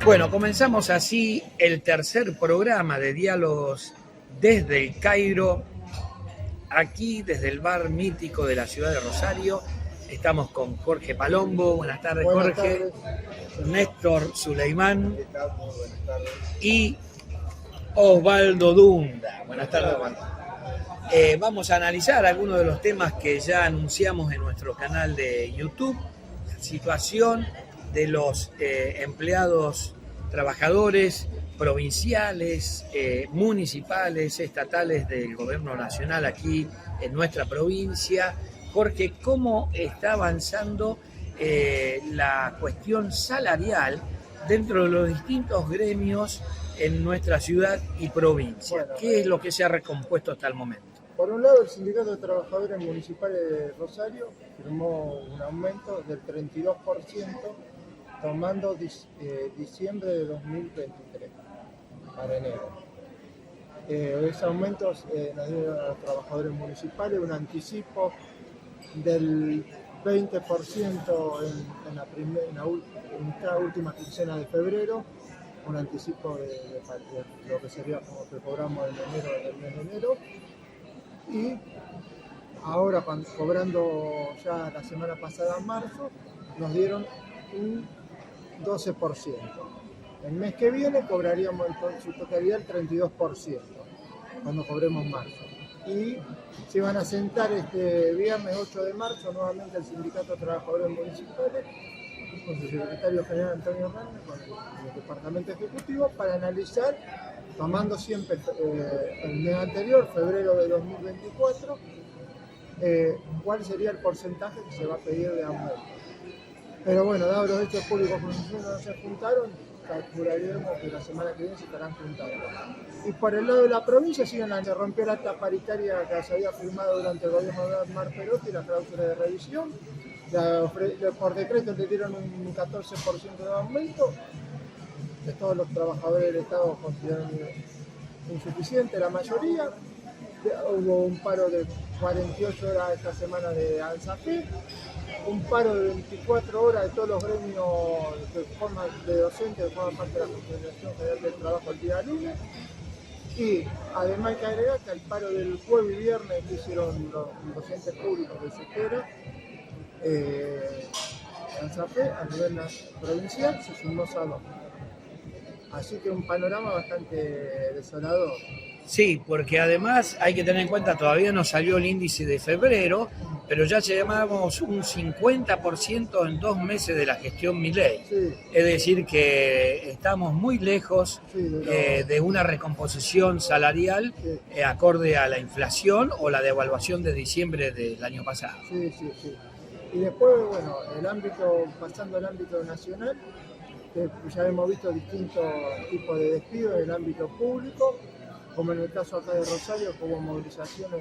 Bueno, comenzamos así el tercer programa de Diálogos desde el Cairo, aquí desde el bar mítico de la ciudad de Rosario. Estamos con Jorge Palombo. Buenas tardes, Buenas Jorge. tardes. Néstor Suleimán y Osvaldo Dunda. Buenas tardes, Osvaldo. Vamos a analizar algunos de los temas que ya anunciamos en nuestro canal de YouTube. La situación de los empleados, trabajadores provinciales, municipales, estatales del gobierno nacional aquí en nuestra provincia. Jorge, ¿cómo está avanzando la cuestión salarial dentro de los distintos gremios en nuestra ciudad y provincia? Bueno, ¿Qué es lo que se ha recompuesto hasta el momento? Por un lado, el Sindicato de Trabajadores Municipales de Rosario firmó un aumento del 32%, tomando diciembre de 2023 para enero. Ese aumento nos dio a los trabajadores municipales un anticipo del 20% en esta última quincena de febrero, un anticipo de lo que sería como que cobramos del mes de enero. Y ahora, cobrando ya la semana pasada en marzo, nos dieron un 12%. El mes que viene cobraríamos en su totalidad el 32%, cuando cobremos marzo. Y se van a sentar este viernes 8 de marzo nuevamente el Sindicato de Trabajadores Municipales, con su secretario general Antonio Hernández, con el Departamento Ejecutivo, para analizar, tomando siempre el mes anterior, febrero de 2024, cuál sería el porcentaje que se va a pedir de aumento. Pero bueno, dado los hechos públicos que no se juntaron, calcularemos que la semana que viene se estarán juntando. Y por el lado de la provincia, se rompió la acta paritaria que se había firmado durante el gobierno de Omar Perotti, la cláusula de revisión. Por decreto le dieron un 14% de aumento, que todos los trabajadores del Estado consideran insuficiente, la mayoría. Hubo un paro de 48 horas esta semana de ANSAFE, un paro de 24 horas de todos los gremios de docentes que forman parte de la Confederación General del Trabajo el día lunes. Y además hay que agregar que el paro del jueves y viernes que hicieron los docentes públicos de SETERA, ANSAFE a nivel provincial se sumó a 2. Así que un panorama bastante desolador. Sí, porque además hay que tener en cuenta, todavía no salió el índice de febrero, pero ya llevamos un 50% en 2 meses de la gestión Milei. Sí. Es decir, que estamos muy lejos de una recomposición salarial acorde a la inflación o la devaluación de diciembre del año pasado. Sí. Y después, bueno, pasando al ámbito nacional, ya hemos visto distintos tipos de despidos en el ámbito público, como en el caso acá de Rosario, que hubo movilizaciones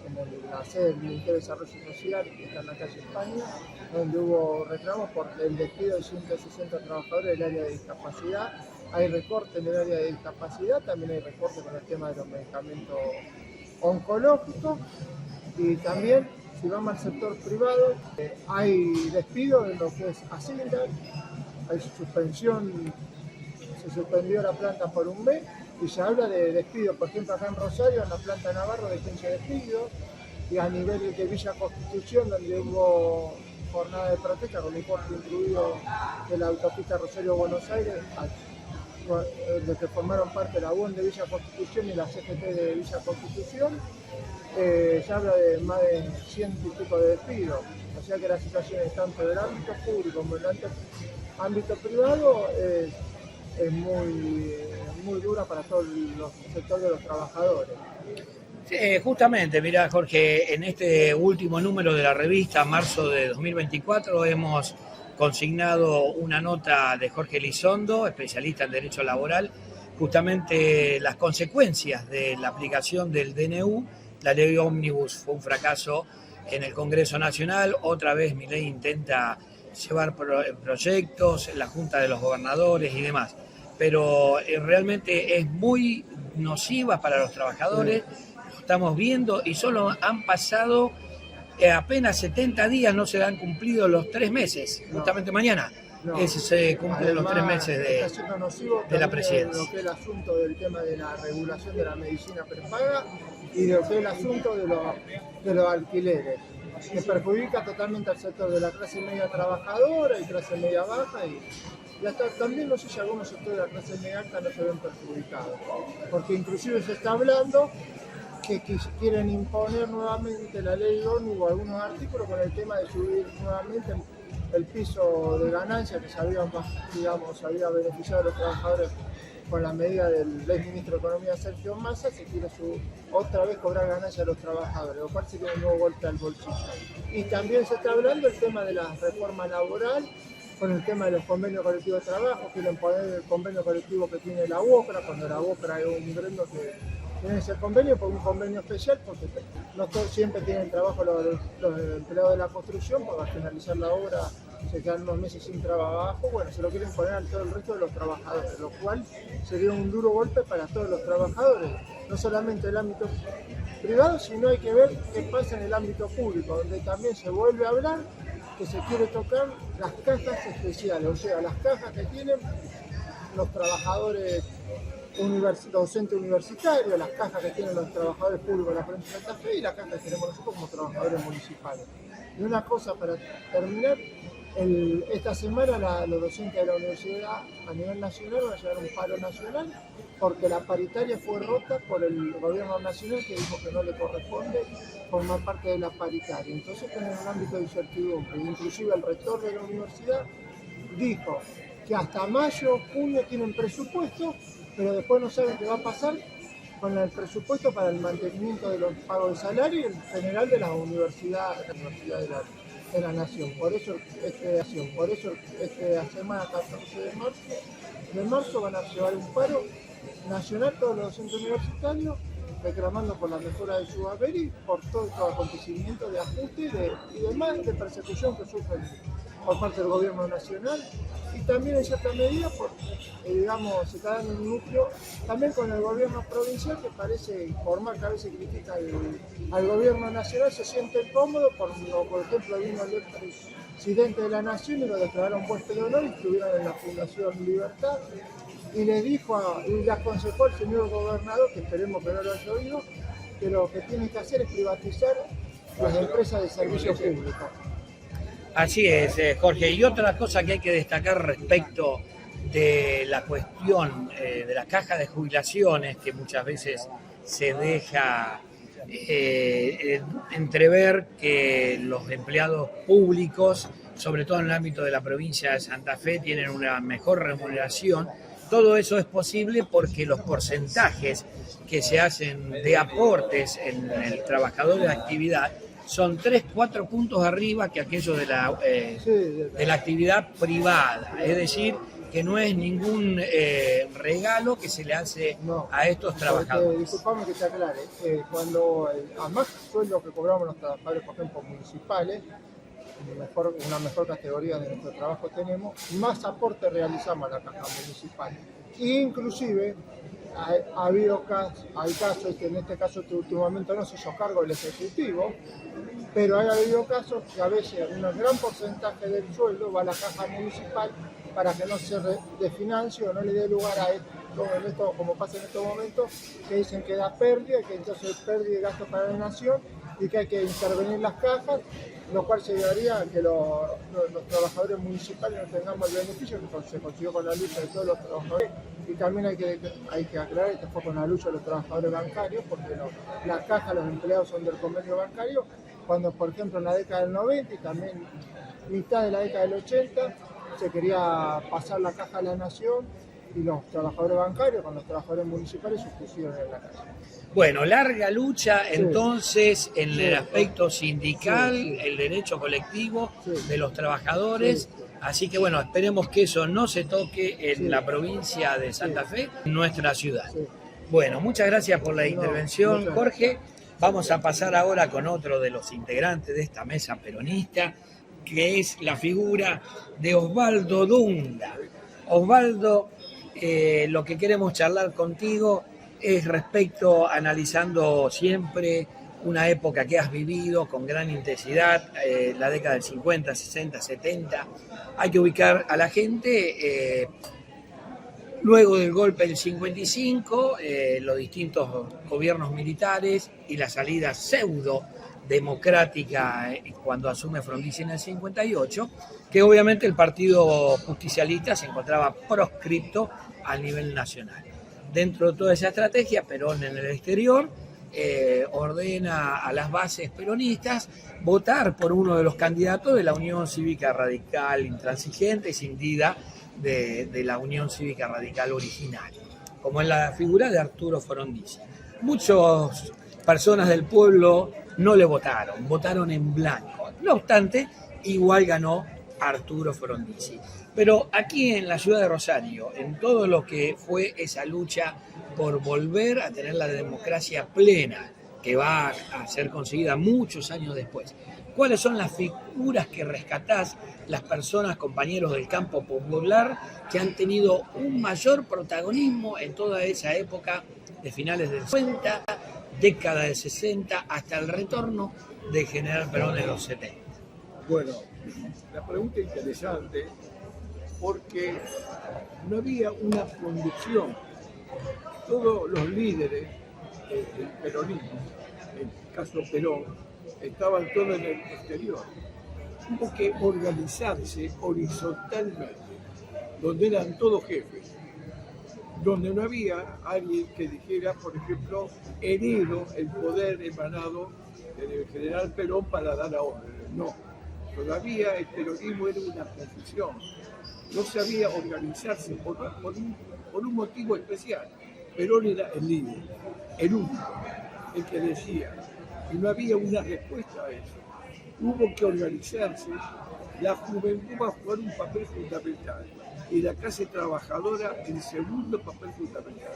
en la sede del Ministerio de Desarrollo Social, que está en la calle España, donde hubo reclamos por el despido de 160 trabajadores del área de discapacidad. Hay recortes en el área de discapacidad, también hay recortes con el tema de los medicamentos oncológicos, y también, si vamos al sector privado, hay despidos en lo que es Hacienda, hay suspensión, se suspendió la planta por un mes, y se habla de despidos, por ejemplo acá en Rosario, en la planta Navarro de 15 despidos, y a nivel de Villa Constitución, donde hubo jornada de protesta con un corte incluido de la autopista Rosario-Buenos Aires, de que formaron parte la UON de Villa Constitución y la CGT de Villa Constitución, se habla de más de 100 y pico de despidos. O sea que la situación es tanto del ámbito público como del ámbito privado es muy dura para todo el sector de los trabajadores. Sí, justamente, mirá, Jorge, en este último número de la revista, marzo de 2024, hemos consignado una nota de Jorge Elizondo, especialista en Derecho Laboral, justamente las consecuencias de la aplicación del DNU. La ley Ómnibus fue un fracaso en el Congreso Nacional, otra vez Milei intenta llevar proyectos, la Junta de los Gobernadores y demás, pero realmente es muy nociva para los trabajadores, lo estamos viendo y solo han pasado apenas 70 días, no se han cumplido los 3 meses, justamente mañana. Se cumplen los 3 meses de la presidencia. Lo que es el asunto del tema de la regulación de la medicina prepaga y lo que es el asunto de los alquileres, que perjudica totalmente al sector de la clase media trabajadora y clase media baja y hasta también no sé si algunos sectores de la clase media alta no se ven perjudicados, porque inclusive se está hablando que quieren imponer nuevamente la ley ONU o algunos artículos con el tema de subir nuevamente el piso de ganancia que se había beneficiado a los trabajadores con la medida del ex ministro de Economía Sergio Massa. Se quiere otra vez cobrar ganancia a los trabajadores, lo cual sería un nuevo golpe al bolsillo. Y también se está hablando el tema de la reforma laboral, con el tema de los convenios colectivos de trabajo. Quieren poner el convenio colectivo que tiene la UOCRA, cuando la UOCRA es un gremio que tiene ese convenio, por un convenio especial, porque no todos siempre tienen trabajo los empleados de la construcción, porque al finalizar la obra se quedan unos meses sin trabajo. Bueno, se lo quieren poner a todo el resto de los trabajadores, lo cual sería un duro golpe para todos los trabajadores, no solamente el ámbito privado, sino hay que ver qué pasa en el ámbito público, donde también se vuelve a hablar que se quiere tocar las cajas especiales, o sea, las cajas que tienen los trabajadores docentes universitarios, las cajas que tienen los trabajadores públicos de la provincia de Santa Fe y las cajas que tenemos nosotros como trabajadores municipales. Y una cosa para terminar, esta semana los docentes de la universidad a nivel nacional van a llevar un paro nacional porque la paritaria fue rota por el gobierno nacional, que dijo que no le corresponde formar parte de la paritaria. Entonces tienen un ámbito de incertidumbre. Inclusive el rector de la universidad dijo que hasta mayo, junio tienen presupuesto, pero después no saben qué va a pasar con el presupuesto para el mantenimiento de los pagos de salario y el general de la universidad de la Nación. Por eso esta semana, 14 de marzo, van a llevar un paro nacional todos los docentes universitarios, reclamando por la mejora de su haber y por todo estos acontecimientos de ajuste y demás de persecución que sufren por parte del gobierno nacional, y también en cierta medida se está dando un núcleo también con el gobierno provincial, que parece informar que a veces critica al gobierno nacional, se siente cómodo, por ejemplo vino el presidente de la Nación y lo declararon puesto de honor y estuvieron en la Fundación Libertad y le aconsejó al señor gobernador, que esperemos que no lo haya oído, que lo que tiene que hacer es privatizar las empresas de servicios públicos. Así es, Jorge. Y otra cosa que hay que destacar respecto de la cuestión de la caja de jubilaciones, que muchas veces se deja entrever que los empleados públicos, sobre todo en el ámbito de la provincia de Santa Fe, tienen una mejor remuneración. Todo eso es posible porque los porcentajes que se hacen de aportes en el trabajador de actividad son 3-4 puntos arriba que aquellos de la actividad privada. Es decir, que no es ningún regalo que se le hace a estos trabajadores. Disculpame que te aclare, cuando a más sueldo que cobramos los trabajadores, por ejemplo, municipales, una mejor categoría de nuestro trabajo tenemos, más aporte realizamos a la caja municipal. Inclusive hay casos, que en este caso últimamente no se hizo cargo el Ejecutivo, pero ha habido casos que a veces un gran porcentaje del sueldo va a la caja municipal para que no se desfinancie o no le dé lugar a esto, como pasa en estos momentos, que dicen que da pérdida, que entonces pérdida de gasto para la nación y que hay que intervenir las cajas, lo cual se llevaría a que los trabajadores municipales no tengamos el beneficio que se consiguió con la lucha de todos los trabajadores. Y también hay que aclarar que fue con la lucha de los trabajadores bancarios, porque la caja, los empleados son del convenio bancario, cuando por ejemplo en la década del 90 y también mitad de la década del 80 se quería pasar la caja a la nación y los trabajadores bancarios con los trabajadores municipales se pusieron en la calle. Bueno, larga lucha entonces en el aspecto sindical, el derecho colectivo de los trabajadores. Así que bueno, esperemos que eso no se toque en la provincia de Santa Fe, en nuestra ciudad. Bueno, muchas gracias por la intervención, Jorge. Vamos a pasar ahora con otro de los integrantes de esta mesa peronista, que es la figura de Osvaldo Dunda. Osvaldo, lo que queremos charlar contigo es respecto, analizando siempre una época que has vivido con gran intensidad, la década del 50, 60, 70. Hay que ubicar a la gente. Luego del golpe del 55, los distintos gobiernos militares y la salida pseudo democrática cuando asume Frondizi en el 58, que obviamente el Partido Justicialista se encontraba proscripto a nivel nacional. Dentro de toda esa estrategia, Perón en el exterior ordena a las bases peronistas votar por uno de los candidatos de la Unión Cívica Radical Intransigente, escindida de la Unión Cívica Radical original, como en la figura de Arturo Frondizi. Muchas personas del pueblo no le votaron, votaron en blanco. No obstante, igual ganó Arturo Frondizi. Pero aquí en la ciudad de Rosario, en todo lo que fue esa lucha por volver a tener la democracia plena, que va a ser conseguida muchos años después, ¿cuáles son las figuras que rescatás, las personas, compañeros del campo popular, que han tenido un mayor protagonismo en toda esa época de finales del 50, década del 60, hasta el retorno del general Perón en los 70? Bueno, la pregunta es interesante porque no había una conducción. Todos los líderes del peronismo, en el caso Perón, estaban todos en el exterior. Hubo que organizarse horizontalmente, donde eran todos jefes, donde no había alguien que dijera, por ejemplo, heredo el poder emanado del general Perón para dar a órdenes. No, todavía el peronismo era una confusión. No sabía organizarse por un motivo especial. Perón era el líder, el único, el que decía, y no había una respuesta a eso. Hubo que organizarse, la juventud va a jugar un papel fundamental y la clase trabajadora el segundo papel fundamental,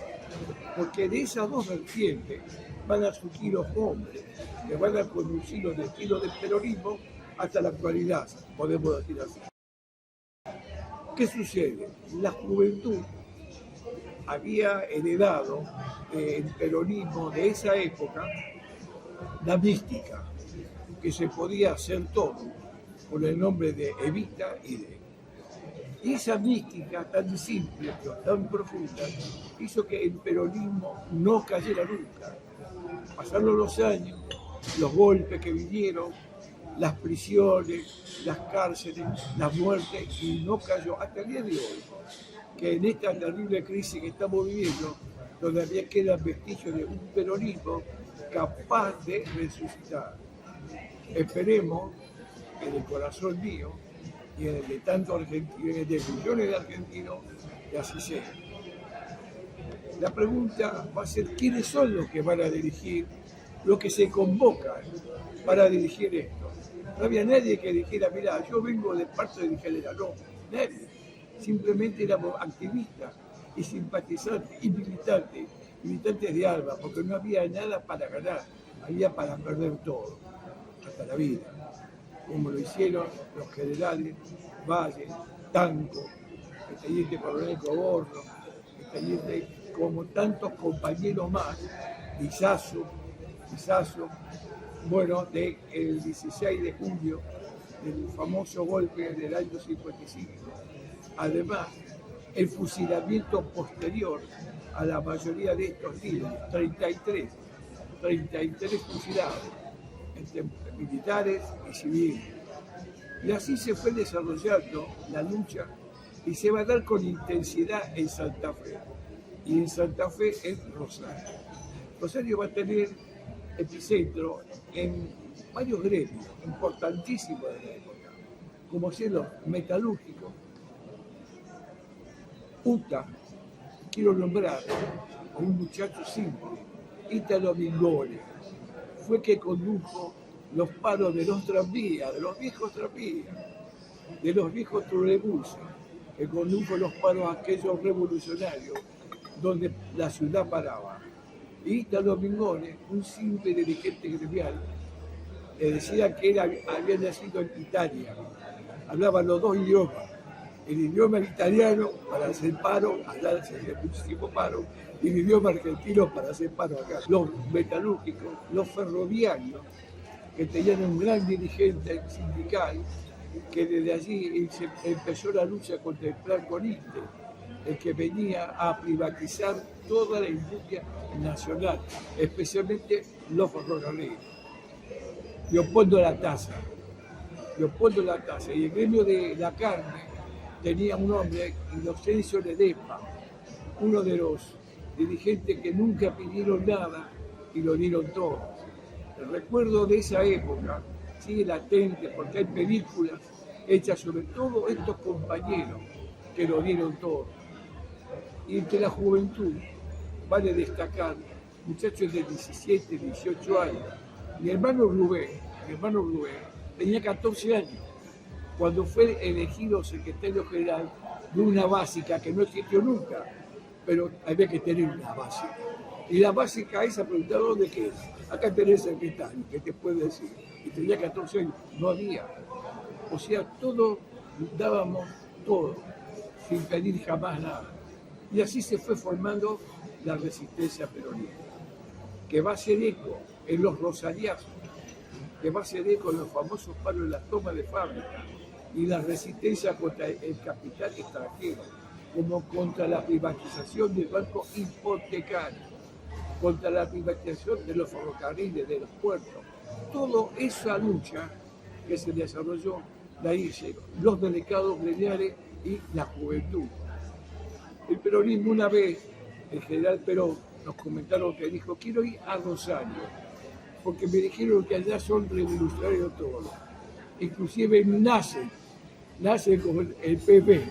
porque de esas dos vertientes van a surgir los hombres que van a conducir los destinos del peronismo hasta la actualidad, podemos decir así. ¿Qué sucede? La juventud había heredado el peronismo de esa época la mística, que se podía hacer todo con el nombre de Evita y de. Y esa mística tan simple, pero tan profunda, hizo que el peronismo no cayera nunca. Pasaron los años, los golpes que vinieron, las prisiones, las cárceles, las muertes, y no cayó hasta el día de hoy, que en esta terrible crisis que estamos viviendo, todavía quedan vestigios de un peronismo capaz de resucitar. Esperemos en el corazón mío y en el de tantos argentinos, de millones de argentinos, que así sea. La pregunta va a ser quiénes son los que van a dirigir, los que se convocan para dirigir esto. No había nadie que dijera, mira, yo vengo de parte del general, no, nadie. Simplemente éramos activistas y simpatizantes y militantes de alma, porque no había nada para ganar, había para perder todo, hasta la vida, como lo hicieron los generales Valle, Tanco, el teniente coronel Coborno, el teniente, como tantos compañeros más, Lizazo, bueno, del 16 de julio, del famoso golpe del año 55. Además, el fusilamiento posterior a la mayoría de estos líderes, 33 fusilados, entre militares y civiles. Y así se fue desarrollando la lucha y se va a dar con intensidad en Santa Fe. Y en Santa Fe en Rosario. Rosario va a tener epicentro en varios gremios importantísimos de la época, como son los metalúrgicos. UTA, quiero nombrar a un muchacho simple, Ítalo Mingone, fue que condujo los paros de los tranvías, de los viejos tranvías, de los viejos trolebuses, que condujo los paros aquellos revolucionarios donde la ciudad paraba. Y Ítalo Mingone, un simple dirigente gremial, le decía que él había nacido en Italia, hablaba los dos idiomas. El idioma italiano para hacer paro, allá se hace muchísimo paro, y el idioma argentino para hacer paro acá. Los metalúrgicos, los ferroviarios, que tenían un gran dirigente sindical, que desde allí se empezó la lucha contra el plan Conite, el que venía a privatizar toda la industria nacional, especialmente los ferrocarriles. Leopoldo Latasa. Y el gremio de la carne tenía un hombre, Inocencio Ledesma, uno de los dirigentes que nunca pidieron nada y lo dieron todo. El recuerdo de esa época sigue latente porque hay películas hechas sobre todos estos compañeros que lo dieron todo. Y entre la juventud vale destacar muchachos de 17, 18 años. Mi hermano Rubén tenía 14 años cuando fue elegido secretario general de una básica que no existió nunca, pero había que tener una básica. Y la básica esa preguntaba ¿dónde qué es? Acá tenés secretario, ¿qué te puede decir? Y tenía 14 años, no había. O sea, todo, dábamos todo, sin pedir jamás nada. Y así se fue formando la resistencia peronista, que va a hacer eco en los rosariazos, que va a hacer eco en los famosos paros de las tomas de fábrica, y la resistencia contra el capital extranjero, como contra la privatización del banco hipotecario, contra la privatización de los ferrocarriles, de los puertos. Toda esa lucha que se desarrolló la hicieron los delegados gremiales y la juventud. El peronismo, una vez, el general Perón, nos comentaron que dijo, quiero ir a Rosario, porque me dijeron que allá son revolucionarios todos. Inclusive nacen como el PP.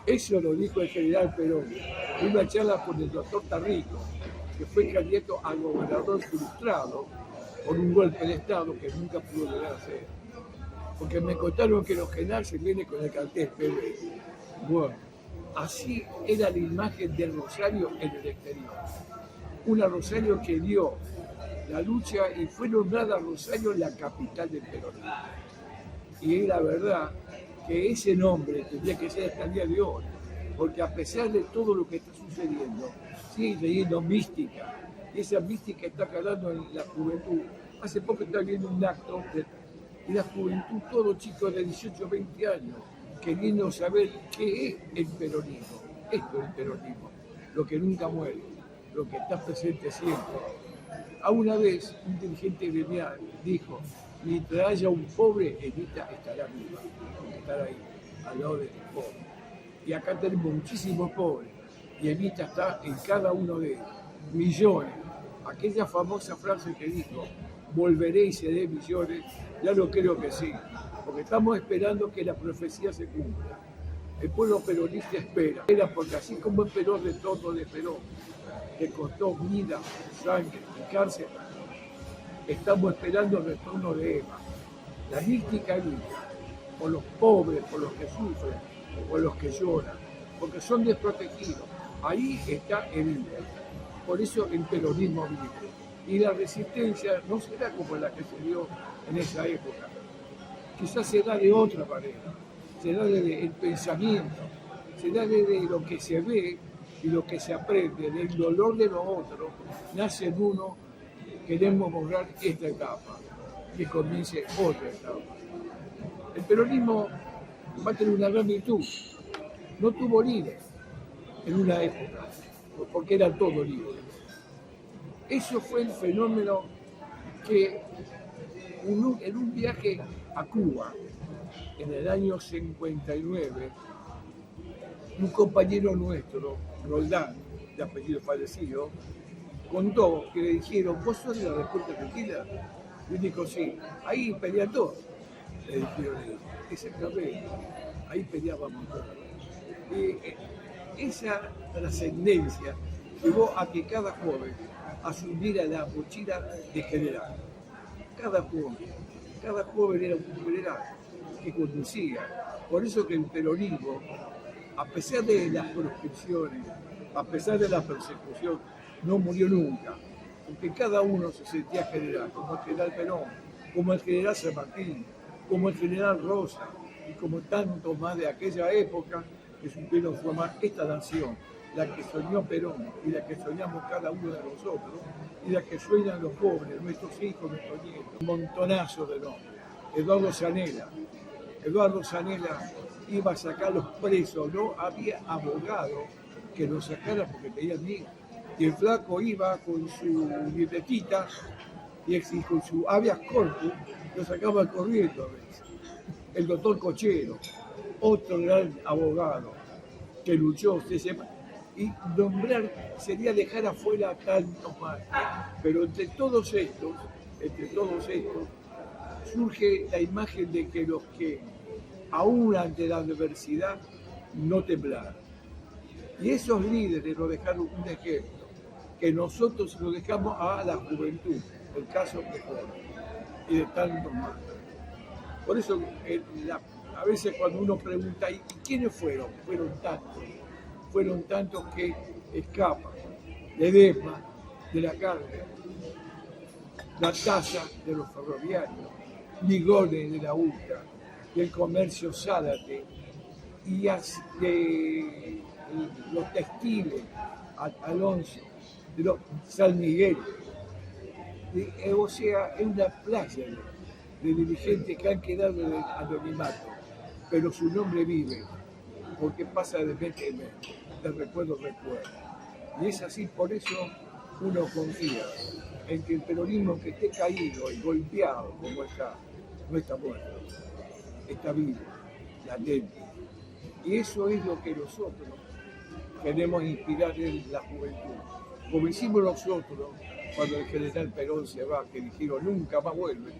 Eso lo dijo el general Perón. En una charla con el doctor Tarrico, que fue candidato a gobernador frustrado por un golpe de Estado que nunca pudo llegar a hacer. Porque me contaron que los generales se vienen con el cartel PP. Bueno, así era la imagen del Rosario en el exterior. Una Rosario que dio la lucha y fue nombrada Rosario la capital del peronismo. Y es la verdad que ese nombre tendría que ser hasta el día de hoy, porque a pesar de todo lo que está sucediendo, sigue leyendo mística, y esa mística está calando en la juventud. Hace poco estaba viendo un acto de la juventud, todos chicos de 18 20 años, queriendo saber qué es el peronismo. Esto es el peronismo, lo que nunca muere, lo que está presente siempre. A una vez, un dirigente gremial dijo, mientras haya un pobre, Evita estará viva, estará ahí, al lado de los pobres. Y acá tenemos muchísimos pobres, y Evita está en cada uno de ellos, millones. Aquella famosa frase que dijo, volveré y seré millones, ya lo creo que sí, porque estamos esperando que la profecía se cumpla. El pueblo peronista espera porque así como el Perón retorno de Perón, que costó vida, sangre y cárcel, estamos esperando el retorno de Eva. La mística lucha por los pobres, por los que sufren, por los que lloran, porque son desprotegidos. Ahí está el líder. Por eso el peronismo vive. Y la resistencia no será como la que se dio en esa época. Quizás será de otra manera. Será desde el pensamiento, será desde lo que se ve y lo que se aprende, del dolor de los otros, nace en uno, queremos borrar esta etapa, que comience otra etapa. El peronismo va a tener una gran virtud, no tuvo líder en una época, porque eran todos líderes. Eso fue el fenómeno que en un viaje a Cuba, en el año 59, un compañero nuestro, Roldán, de apellido fallecido, contó que le dijeron, ¿vos sos de la República Argentina? Y él dijo, sí, ahí pelean todos. Le dijeron, exactamente, ahí peleábamos todos. Esa trascendencia llevó a que cada joven asumiera la mochila de general. Cada joven era un general que conducía. Por eso que el peronismo, a pesar de las proscripciones, a pesar de la persecución, no murió nunca, porque cada uno se sentía general, como el general Perón, como el general San Martín, como el general Rosa, y como tanto más de aquella época que supieron formar esta nación, la que soñó Perón y la que soñamos cada uno de nosotros y la que sueñan los jóvenes, nuestros hijos, nuestros nietos. Un montonazo de nombres. Eduardo Zanella iba a sacar los presos, no había abogado que lo sacara porque tenían miedo. Y el flaco iba con su libretita y con su habeas corpus, lo sacaba corriendo a veces. El doctor Cochero, otro gran abogado que luchó, usted sepa, y nombrar sería dejar afuera a tantos más. Pero entre todos estos, surge la imagen de que los que, aún ante la adversidad, no temblaron. Y esos líderes nos dejaron un ejemplo, que nosotros lo dejamos a la juventud, el caso de Jorge, y de tantos más. Por eso, a veces cuando uno pregunta, ¿y quiénes fueron? Fueron tantos que escapan. Ledesma, de la carga, la tasa de los ferroviarios, Ligone de la UCA, del comercio Zárate, y de los textiles, Alonso, de los San Miguel. O sea, es una playa de dirigentes que han quedado en el anonimato, pero su nombre vive, porque pasa de mente en mente, de recuerdo en recuerdo. Y es así, por eso uno confía en que el peronismo, que esté caído y golpeado como está, no está muerto, está vivo, latente. Y eso es lo que nosotros queremos inspirar en la juventud. Como hicimos nosotros cuando el general Perón se va, que dijeron nunca más vuelve,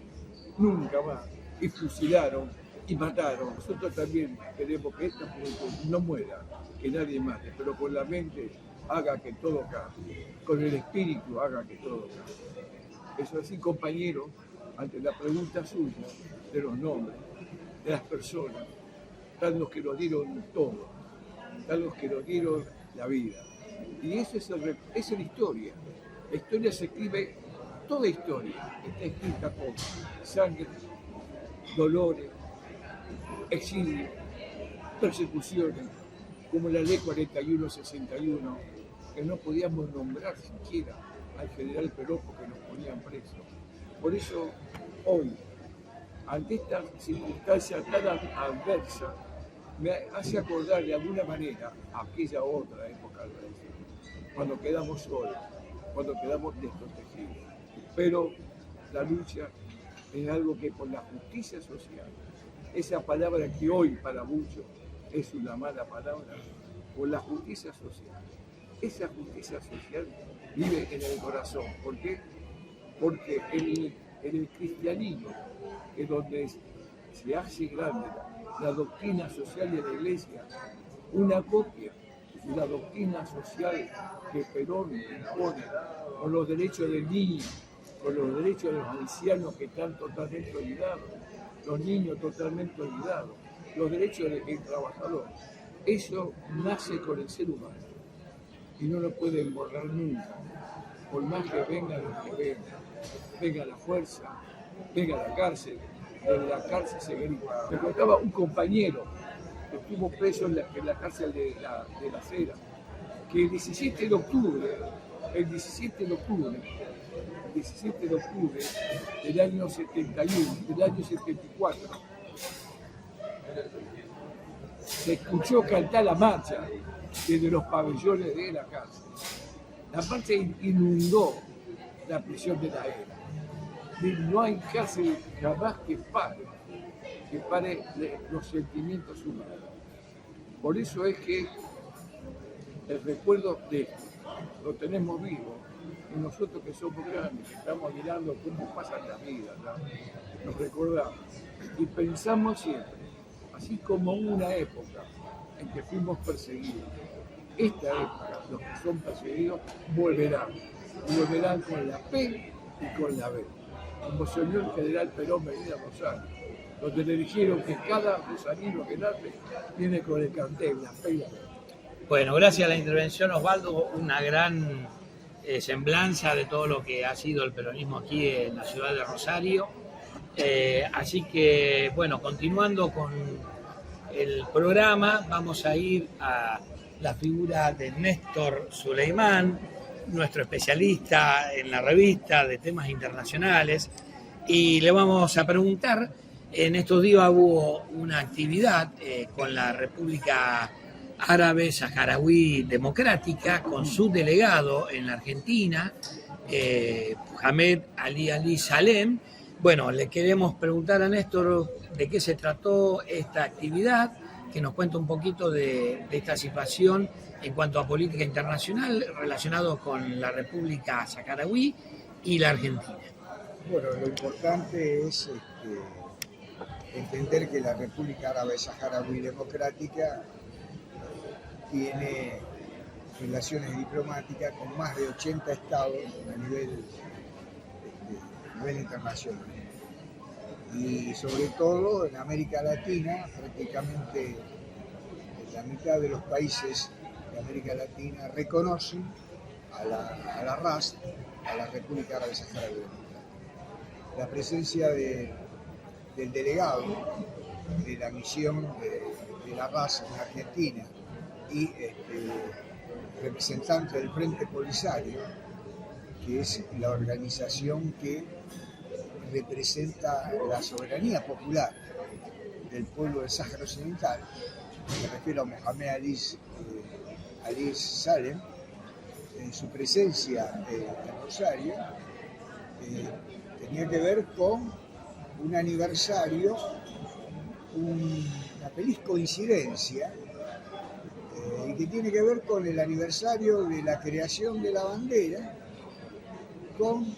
nunca más, y fusilaron y mataron. Nosotros también queremos que esta juventud no muera, que nadie mate, pero con la mente haga que todo cambie, con el espíritu haga que todo cambie. Eso así, compañero, ante la pregunta suya de los nombres, de las personas, están los que nos dieron todo, están los que nos dieron la vida. Y eso es la historia. La historia se escribe, toda historia está escrita con sangre, dolores, exilio, persecuciones, como la ley 4161, que no podíamos nombrar siquiera al general Perón porque nos ponían presos. Por eso, hoy, ante esta circunstancia tan adversa, me hace acordar de alguna manera aquella otra época, cuando quedamos solos, cuando quedamos desprotegidos. Pero la lucha es algo que por la justicia social, esa palabra que hoy para muchos es una mala palabra, por la justicia social. Esa justicia social vive en el corazón. ¿Por qué? Porque en el cristianismo, que es donde se hace grande la doctrina social de la Iglesia, una copia de la doctrina social que Perón impone, con los derechos del niño, con los derechos de los ancianos que están totalmente olvidados, los niños totalmente olvidados, los derechos del trabajador. Eso nace con el ser humano y no lo pueden borrar nunca, por más que venga lo que venga, venga la fuerza, venga la cárcel, desde la cárcel se grita. Me contaba un compañero que estuvo preso en la cárcel de la Cera, que el 17 de octubre del año 71, del año 74, se escuchó cantar la marcha desde los pabellones de la cárcel. La marcha inundó la prisión de la ERA. No hay cárcel jamás que pare los sentimientos humanos. Por eso es que el recuerdo de esto lo tenemos vivo, y nosotros que somos grandes, que estamos mirando cómo pasan las vidas, ¿no? Nos recordamos y pensamos siempre, así como hubo una época en que fuimos perseguidos, esta época los que son perseguidos volverán, y volverán con la P y con la B, como soñó el general Perón venir a Rosario, donde le dijeron que cada rosarino que nace viene con el cartel, la P y la B. Bueno, gracias a la intervención, Osvaldo, una gran semblanza de todo lo que ha sido el peronismo aquí en la ciudad de Rosario. Así que, bueno, continuando el programa vamos a ir a la figura de Néstor Suleimán, nuestro especialista en la revista de temas internacionales, y le vamos a preguntar, en estos días hubo una actividad con la República Árabe Saharaui Democrática, con su delegado en la Argentina, Mohamed Ali Salem. Bueno, le queremos preguntar a Néstor de qué se trató esta actividad, que nos cuente un poquito de esta situación en cuanto a política internacional relacionado con la República Saharaui y la Argentina. Bueno, lo importante es entender que la República Árabe Saharaui Democrática tiene relaciones diplomáticas con más de 80 estados a nivel internacional. Y sobre todo en América Latina, prácticamente la mitad de los países de América Latina reconocen a la RAS, a la República Árabe Saharaui Democrática. La presencia del delegado de la misión de la RAS en Argentina y representante del Frente Polisario, que es la organización que representa la soberanía popular del pueblo del Sáhara Occidental, me refiero a Mohamed Ali Salem, en su presencia en Rosario, tenía que ver con un aniversario, una feliz coincidencia, y que tiene que ver con el aniversario de la creación de la bandera, con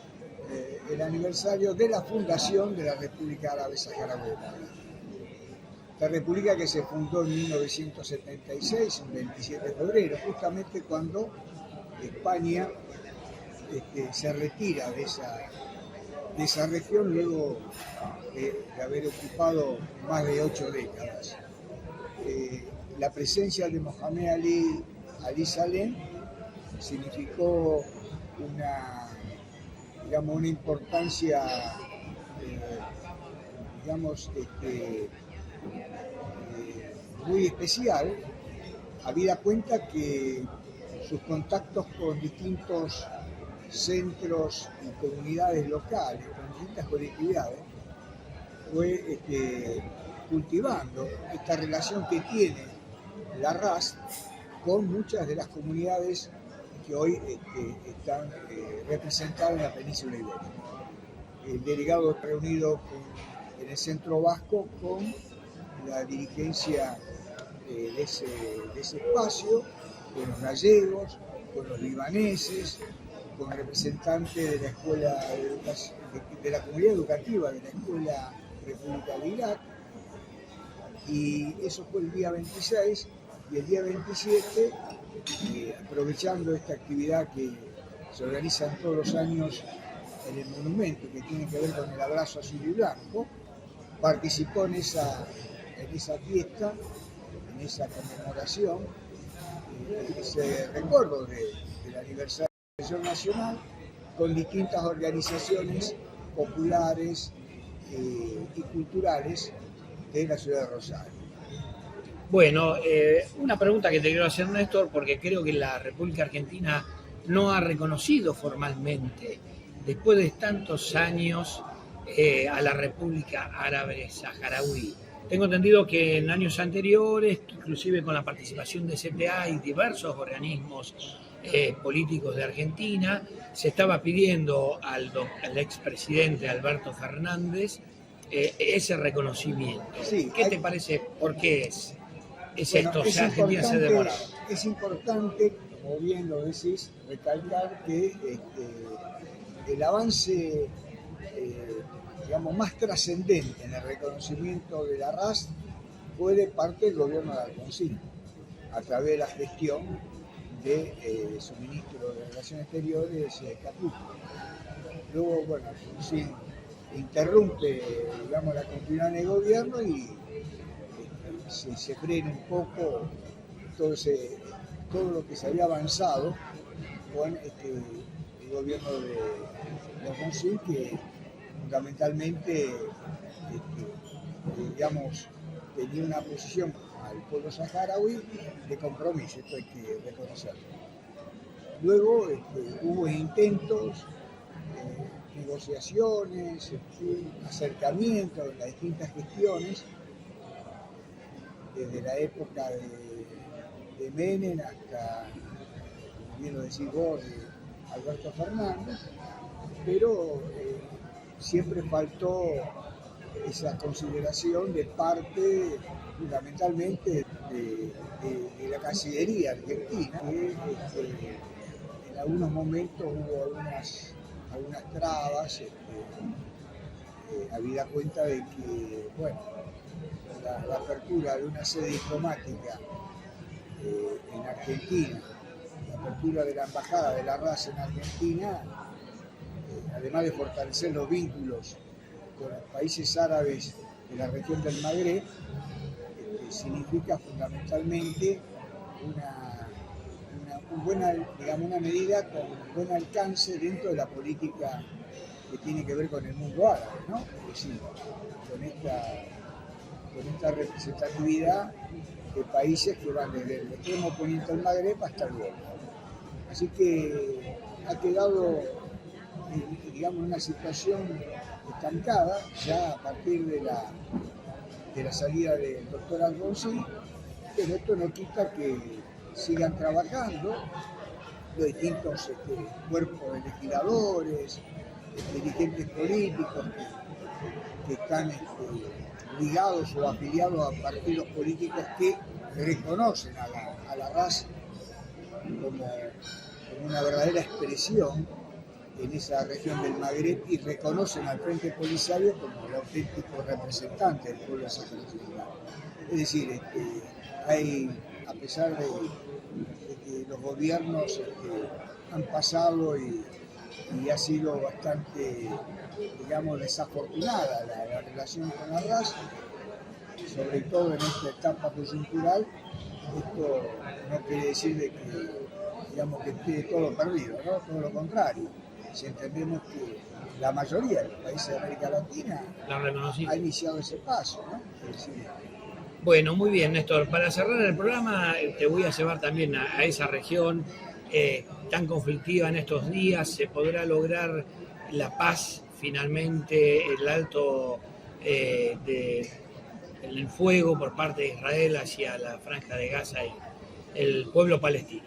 el aniversario de la fundación de la República Árabe Saharaui. La república que se fundó en 1976, el 27 de febrero, justamente cuando España se retira de esa región luego de haber ocupado más de 8 décadas. La presencia de Mohamed Ali Salem significó una importancia, muy especial, habida cuenta que sus contactos con distintos centros y comunidades locales, con distintas colectividades, fue cultivando esta relación que tiene la RAS con muchas de las comunidades que hoy están representadas en la península ibérica. El delegado está reunido en el centro vasco con la dirigencia de ese espacio, con los gallegos, con los libaneses, con representantes de la escuela de la comunidad educativa de la Escuela República de Irak, y eso fue el día 26, y el día 27, aprovechando esta actividad que se organiza todos los años en el monumento, que tiene que ver con el abrazo azul y blanco, participó en esa fiesta, en esa conmemoración, ese recuerdo del aniversario de la nacional, con distintas organizaciones populares y culturales de la ciudad de Rosario. Bueno, una pregunta que te quiero hacer, Néstor, porque creo que la República Argentina no ha reconocido formalmente, después de tantos años, a la República Árabe Saharaui. Tengo entendido que en años anteriores, inclusive con la participación de CPA y diversos organismos políticos de Argentina, se estaba pidiendo al expresidente Alberto Fernández ese reconocimiento. Sí, ¿Qué te parece? ¿Por qué es bueno, esto? O sea, Argentina se demora. Es importante, como bien lo decís, recalcar que el avance más trascendente en el reconocimiento de la RAS fue de parte del gobierno de Alfonsín, a través de la gestión de su ministro de Relaciones Exteriores, Caputo. Luego, bueno, Alfonsín interrumpe, la continuidad del gobierno y se frena un poco todo lo que se había avanzado con el gobierno de Alfonsín, que fundamentalmente tenía una posición al pueblo saharaui de compromiso, esto hay que reconocerlo. Luego hubo intentos, negociaciones, acercamientos en las distintas gestiones, desde la época de Menem hasta, como bien lo decís vos, de Alberto Fernández, pero siempre faltó esa consideración de parte fundamentalmente de la Cancillería argentina, que en algunos momentos hubo algunas trabas, habida cuenta de que, bueno, la apertura de una sede diplomática en Argentina, la apertura de la Embajada de la Raza en Argentina, además de fortalecer los vínculos con los países árabes de la región del Magreb, significa fundamentalmente una medida con buen alcance dentro de la política que tiene que ver con el mundo árabe, ¿no? Es decir, con esta representatividad de países que van desde el extremo poniente del Magreb hasta el Golfo. Así que ha quedado, digamos, una situación estancada ya a partir de la salida del doctor Alfonsín, pero esto no quita que sigan trabajando los distintos cuerpos de legisladores, dirigentes políticos que están ligados o afiliados a partidos políticos que reconocen a la raza como una verdadera expresión en esa región del Magreb y reconocen al Frente Polisario como el auténtico representante del pueblo saharaui. Es decir, hay, a pesar de que los gobiernos han pasado y ha sido bastante, digamos, desafortunada la relación con la raza, sobre todo en esta etapa coyuntural, esto no quiere decir de que, digamos, que esté todo perdido, ¿no? Todo lo contrario. Si entendemos que la mayoría de los países de América Latina ha iniciado ese paso, ¿no? Es decir, bueno, muy bien, Néstor. Para cerrar el programa, te voy a llevar también a esa región tan conflictiva en estos días. ¿Se podrá lograr la paz finalmente, el alto el fuego por parte de Israel hacia la Franja de Gaza y el pueblo palestino?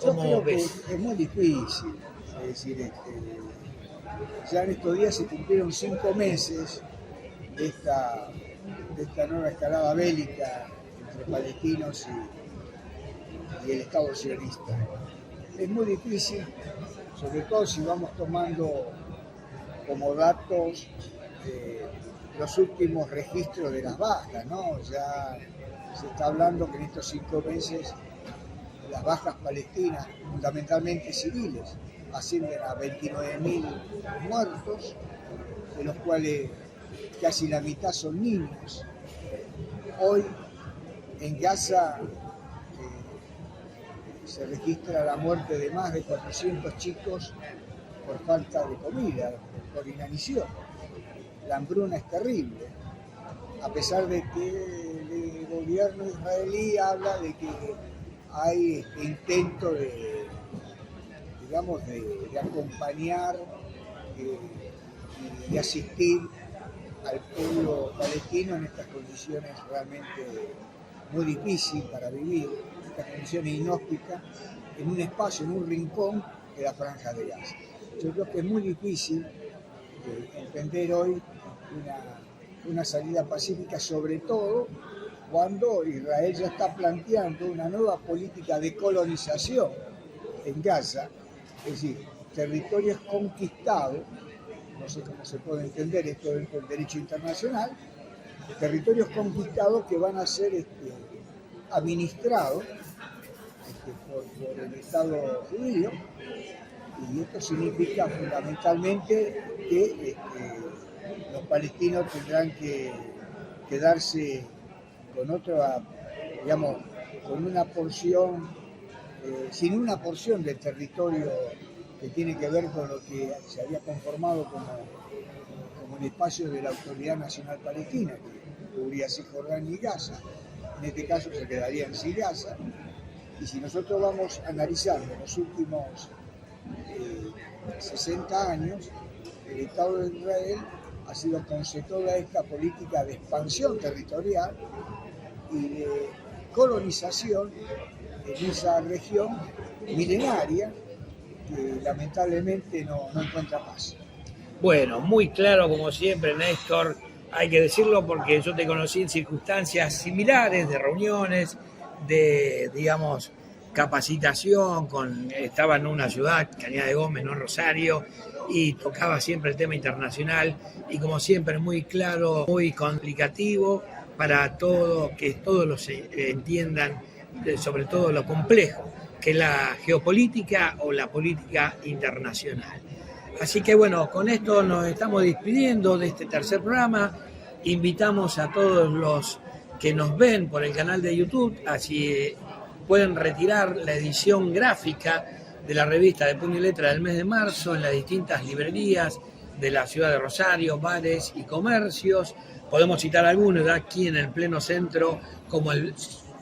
¿Cómo ves? Es muy difícil. Es decir, ya en estos días se cumplieron 5 meses de esta nueva escalada bélica entre palestinos y el Estado sionista. Es muy difícil, sobre todo si vamos tomando como datos los últimos registros de las bajas, ¿no? Ya se está hablando que en estos 5 meses las bajas palestinas, fundamentalmente civiles, ascienden a 29.000 muertos, de los cuales casi la mitad son niños. Hoy en Gaza se registra la muerte de más de 400 chicos por falta de comida, por inanición. La hambruna es terrible, a pesar de que el gobierno israelí habla de que hay intento de acompañar y asistir al pueblo palestino en estas condiciones realmente muy difíciles para vivir, estas condiciones inhóspitas, en un espacio, en un rincón de la Franja de Gaza. Yo creo que es muy difícil emprender hoy una salida pacífica, sobre todo cuando Israel ya está planteando una nueva política de colonización en Gaza, es decir, territorios conquistados, no sé cómo se puede entender esto dentro del derecho internacional, territorios conquistados que van a ser administrados por el Estado judío, y esto significa fundamentalmente que los palestinos tendrán que quedarse con otra, digamos, con una porción, sin una porción del territorio que tiene que ver con lo que se había conformado como el espacio de la Autoridad Nacional Palestina, que cubría Cisjordania y Gaza. en este caso se quedaría en Sigasa. Y si nosotros vamos analizando los últimos 60 años, el Estado de Israel ha sido conceptor de esta política de expansión territorial y de colonización en esa región milenaria que lamentablemente no encuentra paz. Bueno, muy claro como siempre, Néstor, hay que decirlo porque yo te conocí en circunstancias similares, de reuniones, de, digamos, capacitación, estaba en una ciudad, Cañada de Gómez, no Rosario, y tocaba siempre el tema internacional, y como siempre muy claro, muy complicativo para que todos los entiendan, sobre todo lo complejo, que es la geopolítica o la política internacional. Así que bueno, con esto nos estamos despidiendo de este tercer programa. Invitamos a todos los que nos ven por el canal de YouTube, así pueden retirar la edición gráfica de la revista de Puño y Letra del mes de marzo en las distintas librerías de la ciudad de Rosario, bares y comercios. Podemos citar algunos de aquí en el pleno centro, como el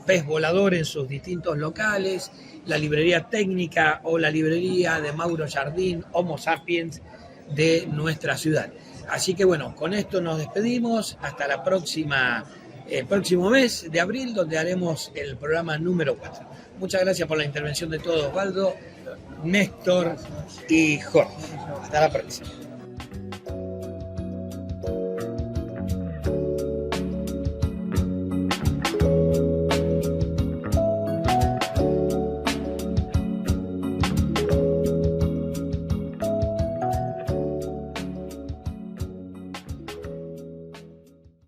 Pez Volador en sus distintos locales, la librería técnica o la librería de Mauro Jardín, Homo Sapiens, de nuestra ciudad. Así que bueno, con esto nos despedimos hasta la próximo mes de abril, donde haremos el programa número 4. Muchas gracias por la intervención de todos, Osvaldo, Néstor y Jorge. Hasta la próxima.